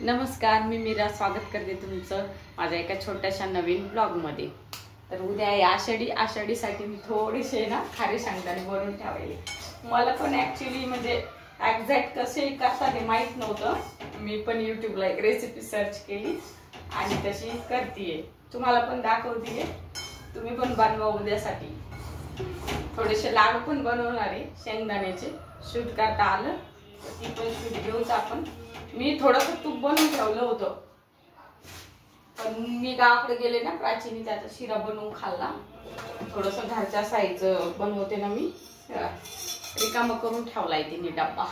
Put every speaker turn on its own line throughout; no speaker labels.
नमस्कार, मी मीरा स्वागत करते तुमचं माझ्या एका छोट्याशा नवीन ब्लॉगमध्ये। तर उद्या आहे आषाढीसाठी मी थोडेसे ना खारे शेंगदाणे बनवून ठेवले। मला पण ऍक्च्युअली म्हणजे एक्झॅक्ट कसे करतात हे माहित नव्हतं। मी पण YouTubeला एक रेसिपी सर्च केली आणि तशी करतेय, तुम्हाला पण दाखवतेय। तुम्ही पण बनवा उद्यासाठी। थोडेसे लाडू पण बनवणार आहे शेंगदाण्याचे, शूट करता आलं ती पण शूट घेऊच आपण। मी थोडंसं तूप बनवून ठेवलं होतं, पण मी गावाकडे गेले ना प्राचीनी त्याचा शिरा बनवून खाल्ला। थोडंसं घरच्या साईज बनवते ना मी, रिकामा करून ठेवलाय तिने डब्बा।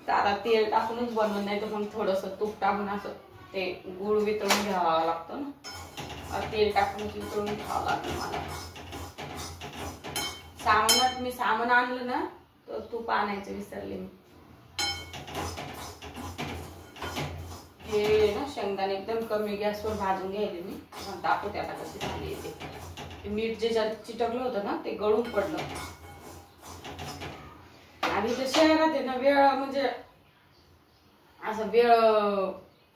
तर आता तेल टाकूनच बनवून, नाही तर मग थोडंसं तूप टाकून असं ते गुळ वितळून घ्यावा लागतो ना, तेल टाकून वितळून घ्यावं लागतं मला। सामानात मी सामान आणलं ना तर तूप आणायचं विसरले मी। हे ना शेंगदाणे एकदम कमी गॅसवर भाजून घ्यायचे मी, दाखवते आता कसे झाले ते। मीठ जे चिटकलं होतं ना ते गळून पडलं। आणि ते शहरात आहे ना वेळ म्हणजे असं वेळ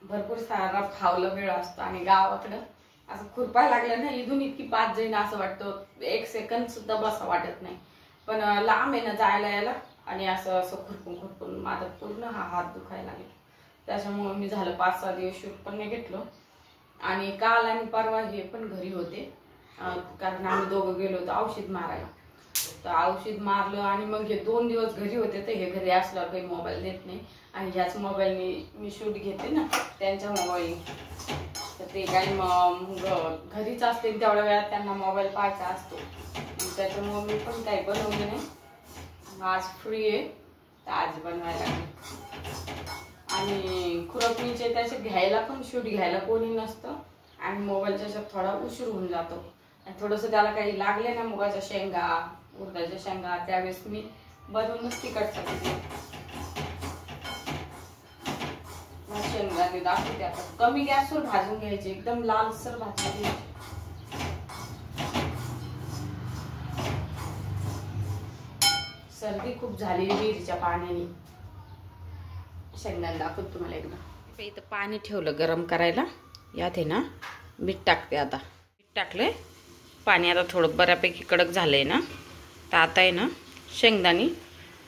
भरपूर सारा फावला वेळ असतो, आणि गावाकडं असं खुरपायला लागलं ना इथून इतकी पाच जाईन असं वाटतं, 1 सेकंद सुद्धा बसा वाटत नाही। पण लांब आहे ना जायला यायला, आणि असं असं खुरपून माझा पूर्ण हात दुखायला लागला। त्याच्यामुळे मी झालं 5-6 दिवस शूट पण नाही घेतलं। आणि काल आणि परवा हे पण घरी होते, कारण आम्ही दोघं गेलो होतो औषध मारायला। तर औषध मारलं आणि मग हे 2 दिवस घरी होते। तर हे घरी असल्यावर काही मोबाईल देत नाही, आणि ह्याच मोबाईलने मी शूट घेते ना त्यांच्या मोबाईल। तर ते काही मग घरीच असते तेवढ्या वेळात त्यांना मोबाईल पाहायचा असतो, त्याच्यामुळे मी पण काही बनवले नाही। आज फ्री आहे तर आज बनवायला लागले। आणि खुरपणीचे त्याचे घ्यायला पण शूट घ्यायला कोणी नसतं, आणि मोबाईलच्या थोडा उशीर होऊन जातो। आणि थोडंसं त्याला काही लागले ना मुगाच्या शेंगा उडदाच्या शेंगा, त्यावेळेस मी बनवूनच तिखट टाकते। शेंगदाणे दाखवते आता, कमी गॅसवर भाजून घ्यायचे, एकदम लालसर भाजून घ्यायचे। सर्दी खूप झाली विहिरीच्या पाण्याने। शेंगदाणे दाखवते तुम्हाला एकदा। इथं पाणी ठेवलं गरम करायला, यात आहे ना मीठ टाकते। आता मीठ टाकलंय, पाणी आता थोडं बऱ्यापैकी कडक झालंय ना, तर आता आहे ना शेंगदाणे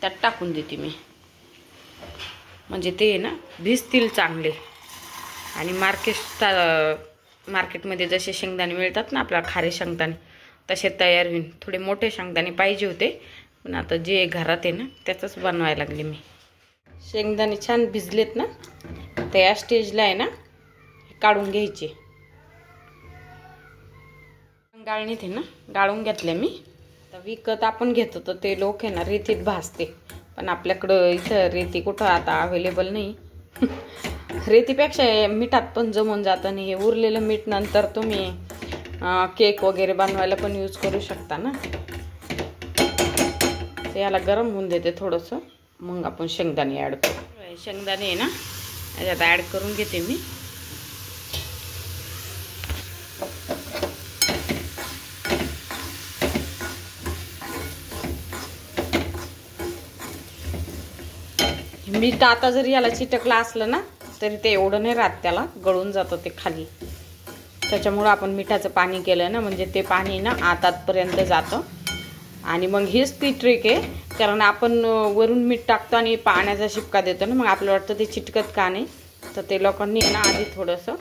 त्यात टाकून देते मी, म्हणजे ते आहे ना भिजतील चांगले। आणि मार्केटमध्ये जसे शेंगदाणे मिळतात ना आपल्याला खारे शेंगदाणे, तसे तयार होईल। थोडे मोठे शेंगदाणे पाहिजे होते, पण आता जे घरात आहे ना त्याचंच बनवायला लागले मी। शेंगदाणे छान भिजलेत ना, तर या स्टेजला आहे ना काढून घ्यायचे। गाळणीत आहे ना गाळून घेतले मी। तर विकत आपण घेतो तर ते लोक आहे ना रेतीत भाजते, पण आपल्याकडं इथं रेती कुठं आता अवेलेबल नाही। रेतीपेक्षा मिठात पण जमून जातं, आणि हे उरलेलं मीठ नंतर तुम्ही केक वगैरे बनवायला पण यूज करू शकता ना। तर याला गरम होऊन देते थोडंसं, मग आपण शेंगदाणे ॲड करू। शेंगदाणे आहे ना याच्यात ॲड करून घेते मी। मीठ आता जरी याला चिटकलं असलं ना तरी ते एवढं नाही राहत, त्याला गळून जातं ते खाली। त्याच्यामुळं आपण मिठाचं पाणी केलं ना, म्हणजे ते पाणी ना आतापर्यंत जातं। आणि मग हीच ती ट्रिक आहे, कारण आपण वरून मीठ टाकतो आणि पाण्याचा शिपका देतो ना, मग आपल्याला वाटतं ते चिटकत का नाही। तर ते लोकांनी ना आधी थोडंसं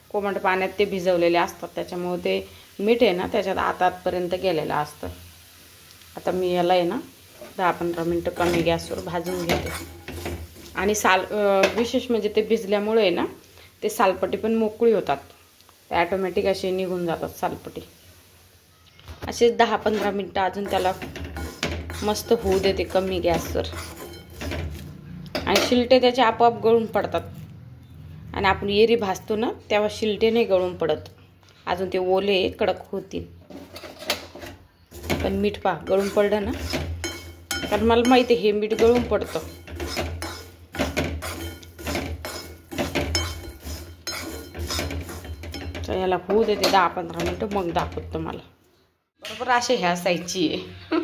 कोमट पाण्यात ते भिजवलेले असतात, त्याच्यामुळे ते मीठ आहे ना त्याच्यात आतापर्यंत गेलेलं असतं। आता मी याला आहे ना 10-15 मिनटं कमी गॅसवर भाजून घेते। आणि विशेष म्हणजे ते भिजल्यामुळे आहे ना ते सालपटी पण मोकळी होतात, ते ॲटोमॅटिक असे निघून जातात सालपटी। असे 10-15 मिनटं अजून त्याला मस्त होऊ देते कमी गॅसवर, आणि शिलटे त्याचे आपोआप गळून पडतात। आणि आपण एरी भाजतो ना तेव्हा शिलटे नाही गळून पडत, अजून ते ओले कडक होतील। पण मीठ पा गळून पडलं ना, कारण मला माहिती आहे हे मीठ गळून पडतं। तर याला होऊ देते 10-15 मिनटं, मग दाखवतो तुम्हाला। बरोबर असे ह्या साईजची आहे।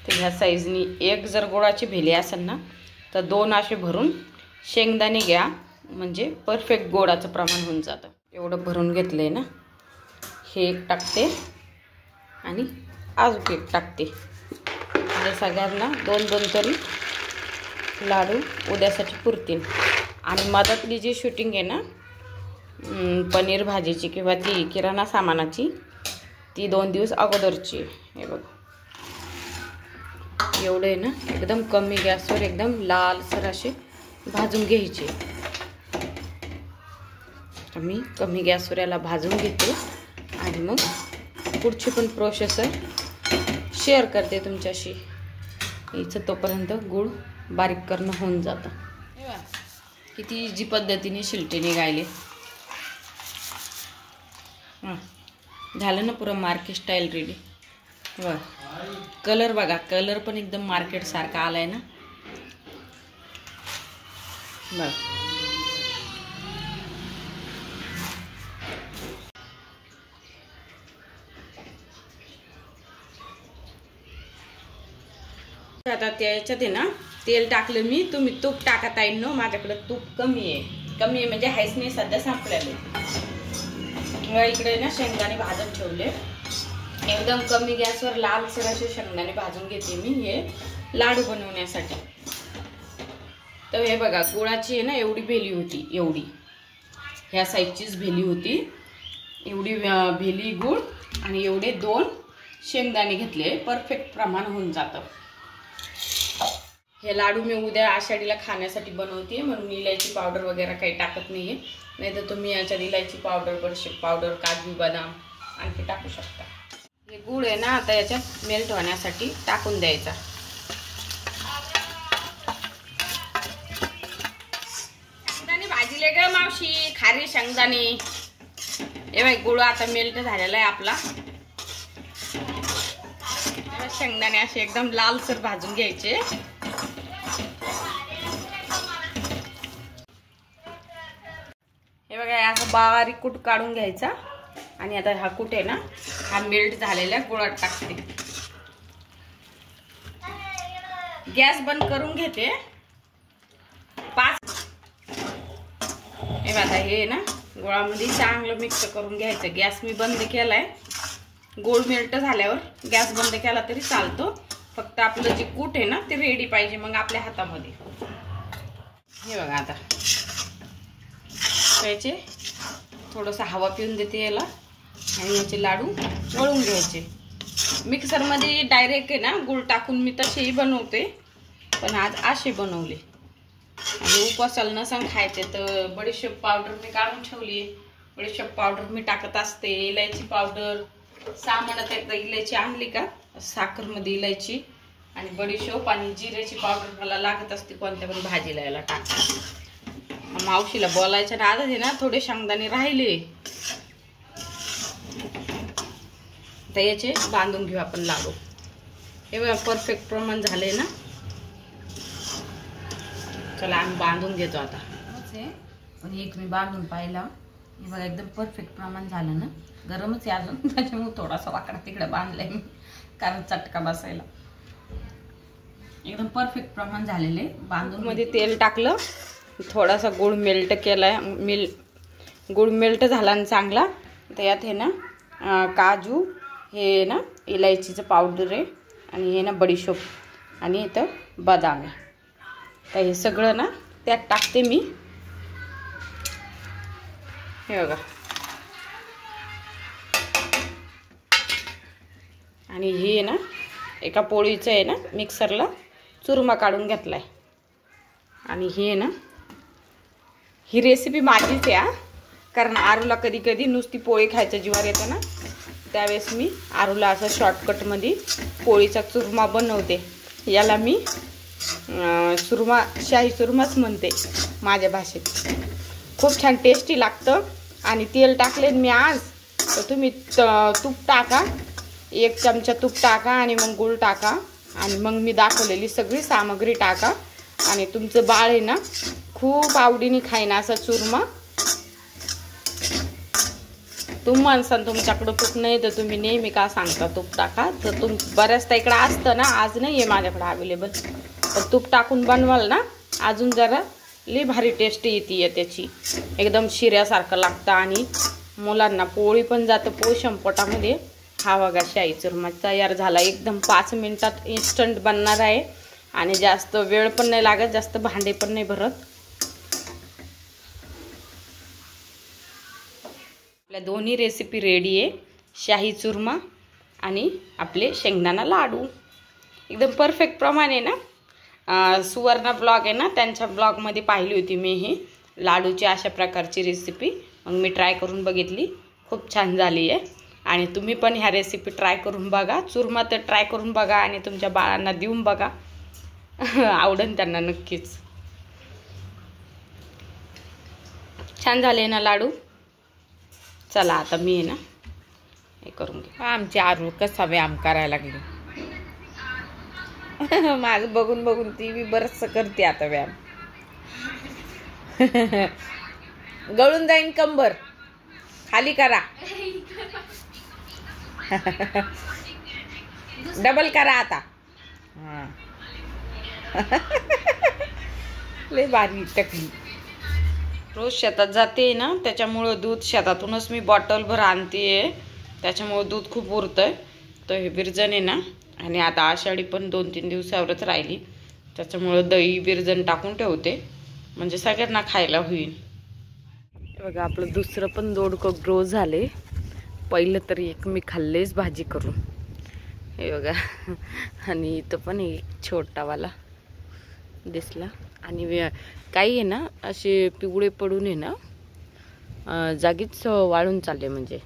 तर ह्या साईजनी एक जर गुळाची भेली असेल ना तर 2 असे भरून शेंगदाणे घ्या, म्हणजे परफेक्ट गोडाचं प्रमाण होऊन जातं. एवढं भरून घेतलं आहे ना, हे एक टाकते आणि अजून एक टाकते. म्हणजे सगळ्यांना 2-2 तरी लाडू उद्यासाठी पुरतील. आणि मधातली जी शूटिंग आहे ना पनीर भाजीची किंवा ती किराणा सामानाची, ती 2 दिवस अगोदरची आहे. हे बघ एवढं आहे ना, एकदम कमी गॅसवर एकदम लालसर असे भाजून घ्यायचे. मी कमी गॅसवर याला भाजून घेते आणि मग पुढची पण प्रोसेसर शेअर करते तुमच्याशी. इथं तोपर्यंत गूळ बारीक करणं होऊन जातं. किती इझी पद्धतीने शिलटे निघाले. झालं ना पुरं मार्केट स्टाईल रेडी. बघा कलर, बघा कलर पण एकदम मार्केट सारखा आलाय ना. बघा आता त्याच्यात आहे ना तेल टाकलं मी. तुम्ही तूप टाकत आहे ना, माझ्याकडे तूप कमी आहे म्हणजे हायच नाही सध्या, संपलेलं. इकडे ना शेंगदाणे भाजून ठेवले. एकदम कमी गॅसवर लालसर असे शेंगदाणे भाजून घेते मी हे लाडू बनवण्यासाठी. तर हे बघा गुळाची आहे ना एवढी भेली होती, एवढी ह्या साईजचीच भेली होती. एवढी भेली गुळ आणि एवढे 2 शेंगदाणे घेतले. परफेक्ट प्रमाण होऊन जातं. हे लाडू मी उद्या आषाढीला खाण्यासाठी बनवते, म्हणून इलायची पावडर वगैरे काही टाकत नाहीये. नाही तर तुम्ही याच्यात इलायची पावडर, बडीशेप पावडर, काजू बदाम आणखी टाकू शकता. हे गूळ आहे ना आता याच्यात मेल्ट होण्यासाठी टाकून द्यायचा. शेंगदाणे भाजीले ग मावशी, खारी शेंगदाणे. हे बाई गूळ आता मेल्ट झालेला आहे आपला. शेंगदाणे असे एकदम लालसर भाजून घ्यायचे. हे बघा असं बारीक कूट काढून घ्यायचा. आणि आता हा कूट आहे ना हा मेल्ट झालेल्या गुळात टाकते. गॅस बंद करून घेते 5. हे बघा हे ना गुळामध्ये चांगलं मिक्स करून घ्यायचं. गॅस मी बंद केलाय. गोळ मेल्ट झाल्यावर गॅस बंद केला तरी चालतो. फक्त आपलं जे कूट आहे ना ते रेडी पाहिजे मग आपल्या हातामध्ये. हे बघा आता याचे थोडंसं हवा पिऊन देते याला आणि याचे लाडू वळून घ्यायचे. मिक्सरमध्ये डायरेक्ट आहे ना गूळ टाकून मी तसेही बनवते, पण आज असे बनवले. आणि उपवासाला नसं खायचे तर बडीशेप पावडर मी काढून ठेवली. बडीशेप पावडर मी टाकत असते. इलायची पावडर सामानात एकदा इलायची आणली का साखरमध्ये इलायची आणि बडीशेप आणि जिऱ्याची पावडर मला लागत असते कोणत्या पण भाजीला याला टाकते. मावशीला बोलायच्या ना आता ना थोडे शेंगदाणे राहिले तर याचे बांधून घेऊ आपण लाडू. हे बघा परफेक्ट प्रमाण झाले ना. चला आम्ही बांधून घेतो आता. पण एक मी बांधून पाहिला. हे बघा एकदम परफेक्ट प्रमाण झालं ना. गरमच आहे अजून त्याच्यामुळे थोडासा वाकडा तिकडे बांधलाय मी कारण चटका बसायला. एकदम परफेक्ट प्रमाण झालेले. बांधून मध्ये तेल टाकलं, थोडासा गुळ मेल्ट केलाय. गुळ मेल्ट झाला ना चांगला. तर यात हे ना काजू, हे ना इलायचीचं पावडर आहे आणि हे ना बडीशेप आणि इथं बदाम आहे. तर हे सगळं ना त्यात टाकते मी. हे बघा आणि हे ना एका पोळीचं आहे ना मिक्सरला चुरमा काढून घेतलाय. आणि हे ना ही रेसिपी माझीच आहे कारण आरूला कधी कधी नुसती पोळी खायच्या जीवावर येतं ना, त्यावेळेस मी आरूला असं शॉर्टकटमध्ये पोळीचा चुरमा बनवते. याला मी चुरमा, शाही चुरमाच म्हणते माझ्या भाषेत. खूप छान टेस्टी लागतं. आणि तेल टाकले मी आज, तर तुम्ही तूप टाका, 1 चमचा तूप टाका आणि मग गूळ टाका आणि मग मी दाखवलेली सगळी सामग्री टाका. आणि तुमचं बाळ आहे ना खूप आवडीने खाईन असा चुरमा. तुम्ही म्हणसान तुमच्याकडं तूप नाही तर तुम्ही नेहमी का सांगता तूप टाका, तर बऱ्याचदा इकडं असतं ना, आज नाही आहे माझ्याकडे अवेलेबल. तर तूप टाकून बनवाल ना अजून जरा लई भारी टेस्ट येते त्याची, एकदम शिऱ्यासारखं लागतं आणि मुलांना पोळी पण जातं पोषण पोटामध्ये. हा बघा शाही चुरमा तयार झाला, एकदम 5 मिनिटात इन्स्टंट बनणार आहे आणि जास्त वेळ पण नाही लागत, जास्त भांडे पण नाही भरत. आपल्या दोन्ही रेसिपी रेडी आहे, शाही चुरमा आणि आपले शेंगदाणा लाडू. एकदम परफेक्ट प्रमाणे ना. सुवर्णा ब्लॉग आहे ना, त्यांच्या ब्लॉगमध्ये पाहिली होती मी ही लाडूची अशा प्रकारची रेसिपी. मग मी ट्राय करून बघितली, खूप छान झाली आहे. आणि तुम्ही पण ह्या रेसिपी ट्राय करून बघा. चुरमा तर ट्राय करून बघा आणि तुमच्या बाळांना देऊन बघा, आवडेल त्यांना नक्कीच. छान झाले ना लाडू. चला आता मी आहे ना हे करून घे. आमची आरू कसा व्यायाम करायला लागली. माझं बघून बघून ती बी बरंचसं करते आता व्यायाम. गळून जाईन कंबर, खाली करा. डबल करा आता. लय भारी टकली. रोज शेतात जाते ना, त्याच्यामुळं दूध शेतातूनच मी बॉटलभर आणते, त्याच्यामुळं दूध खूप उरतंय. तर हे बिरजण आहे ना, आणि आता आषाढी पण 2-3 दिवसावरच राहिली, त्याच्यामुळं दही बिरजण टाकून ठेवते म्हणजे सगळ्यांना खायला होईल. बघा आपलं दुसरं पण दोडकं ग्रो झाले. पहिलं तरी एक मी खाल्लेच भाजी करून, हे बघा. आणि इथं पण एक छोटावाला दिसला. आणि काही आहे ना असे पिवळे पडून आहे ना जागीच वाळून चालले, म्हणजे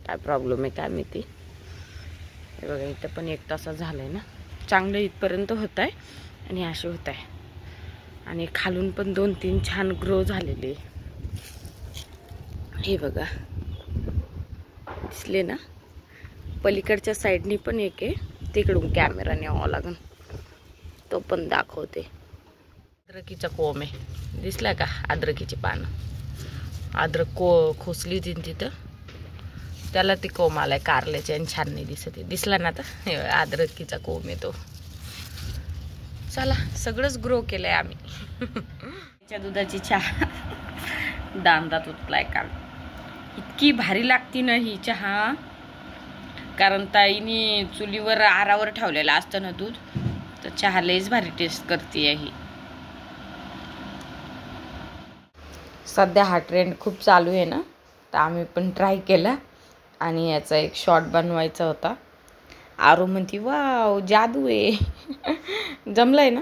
काय प्रॉब्लेम आहे काय माहिती. हे बघा इथं पण 1 तासा झालाय ना, चांगलं इथपर्यंत होत आहे आणि असे होत आहे. आणि खालून पण 2-3 छान ग्रो झालेले, हे बघा दिसले ना. पलीकडच्या साईडनी पण एक आहे, तिकडून कॅमेरा न्यावा लागेल, तो पण दाखवते. अद्रकीचा कोंब आहे, दिसला का? अद्रकीची पानं, अद्रक खोसली होती तिथं, त्याला ती कोंब आलाय कारल्याचे आणि छान नाही दिसत. दिसला ना आता, अद्रकीचा कोंब आहे तो. चला सगळंच ग्रो केलंय आम्ही. त्या दुधाची चहा दांडात उतलाय काल. इतकी भारी लागती ना ही चहा, कारण ताईनी चुलीवर आरावर ठेवलेलं असतं ना दूध, तर चहा लयच भारी टेस्ट करते ही. सध्या हा ट्रेंड खूप चालू आहे ना, तर आम्ही पण ट्राय केला आणि याचा एक शॉर्ट बनवायचा होता. आरू म्हणती वाव जादू आहे. जमलंय ना.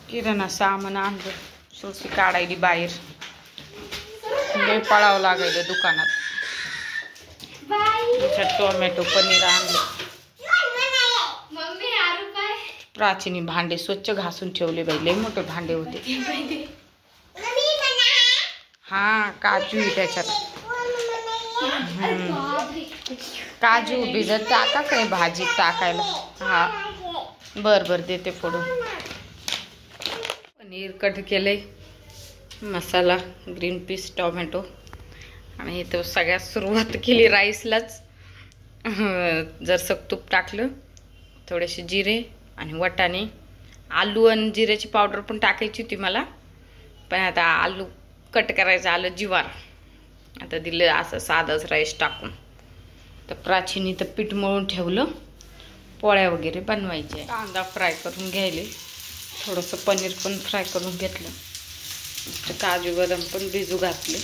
किराणा सामान आणलं, सुरती काढायली बाहेर, लय पळावं लागायचं दुकानात. टोमॅटो पनीर आणलं. प्राचीनी भांडे स्वच्छ घासून ठेवले बाई, लय मोठे भांडे होते. हा काजू आहे त्याच्यात. काजू भिजत टाका काय भाजी टाकायला. हा बर बर देते फोडून. पनीर कट केलंय, मसाला, ग्रीन पीस, टोमॅटो आणि इथं सगळ्यात सुरुवात केली राईसलाच. जरसं तूप टाकलं, थोडेसे जिरे आणि वाटाणे, आलू आणि जिऱ्याची पावडर पण टाकायची होती मला, पण आता आलू कट करायचं आलं जीवार, आता दिलं असं साधंच राईस टाकून. तर प्राचीनी तर पीठ मळून ठेवलं, पोळ्या वगैरे बनवायचे. कांदा फ्राय करून घ्यायले, थोडंसं पनीर पण फ्राय करून घेतलं, काजू बदाम पण भिजू घातले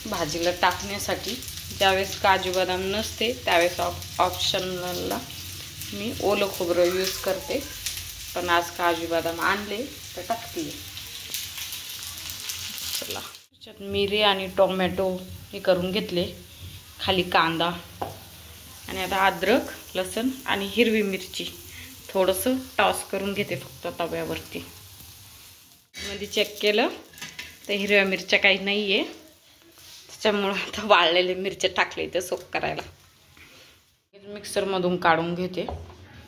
भाजीला टाकण्यासाठी. ज्यावेळेस काजू बदाम नसते त्यावेळेस ऑप्शनला मी ओलं खोबरं यूज करते, पण आज काजू बदाम आणले तर टाकते. चला त्याच्यात मिरी आणि टोमॅटो हे करून घेतले, खाली कांदा आणि आता अद्रक, लसूण आणि हिरवी मिरची थोडंसं टॉस करून घेते फक्त तव्यावरती. मध्ये चेक केलं तर हिरव्या मिरच्या काही नाही आहे, त्याच्यामुळं आता वाळलेले मिरच्या टाकले इथे सोप करायला. मिक्सरमधून काढून घेते.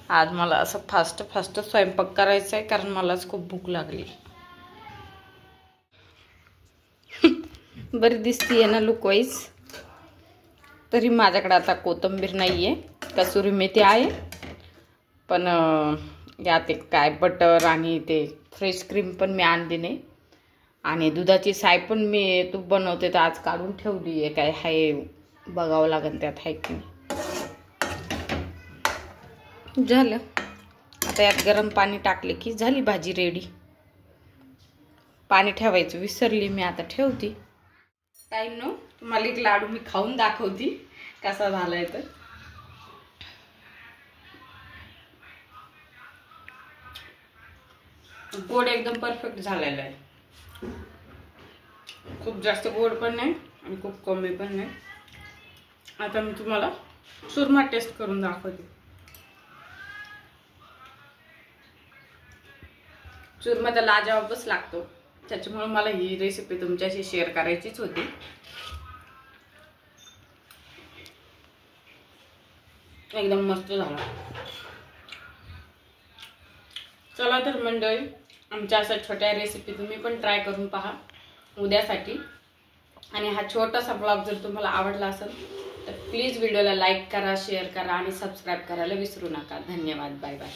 आज मला असं फास्ट फास्ट स्वयंपाक करायचा आहे, कारण मलाच खूप भूक लागली. बरी दिसतीये ना लुक वाईज. तरी माझ्याकडे आता कोथिंबीर नाही आहे, कसुरी मेथी आहे, पण यात एक काय बटर आणि ते फ्रेश क्रीम पण मी आणली नाही आणि दुधाची साय पण मी तूप बनवते तर आज काढून ठेवली आहे. काय हाय बघावं लागेल त्यात हाय की नाही. झालं आता यात गरम पाणी टाकले की झाली भाजी रेडी. पाणी ठेवायचं विसरली मी, आता ठेवती. टाईम नो तुम्हाला एक लाडू मी खाऊन दाखवती कसा झालाय तर. गोड एकदम परफेक्ट झालेला आहे. खूप जास्त गोड पण नाही आणि खूप कमी पण नाही. आता मी तुम्हाला चुरमा टेस्ट करून दाखवते. चुरमा तर लाजवाबच लागतो, त्याच्यामुळे मला ही रेसिपी तुमच्याशी शेअर करायचीच होती. एकदम मस्त झाला. चला तर मंडळी, आमच्या अशा छोट्या रेसिपी तुम्ही पण ट्राय करून पहा उद्यासाठी. आणि हा छोटासा ब्लॉग जर तुम्हाला आवडला असेल तर प्लीज व्हिडिओला लाईक करा, शेअर करा आणि सबस्क्राईब करायला विसरू नका. धन्यवाद. Bye bye.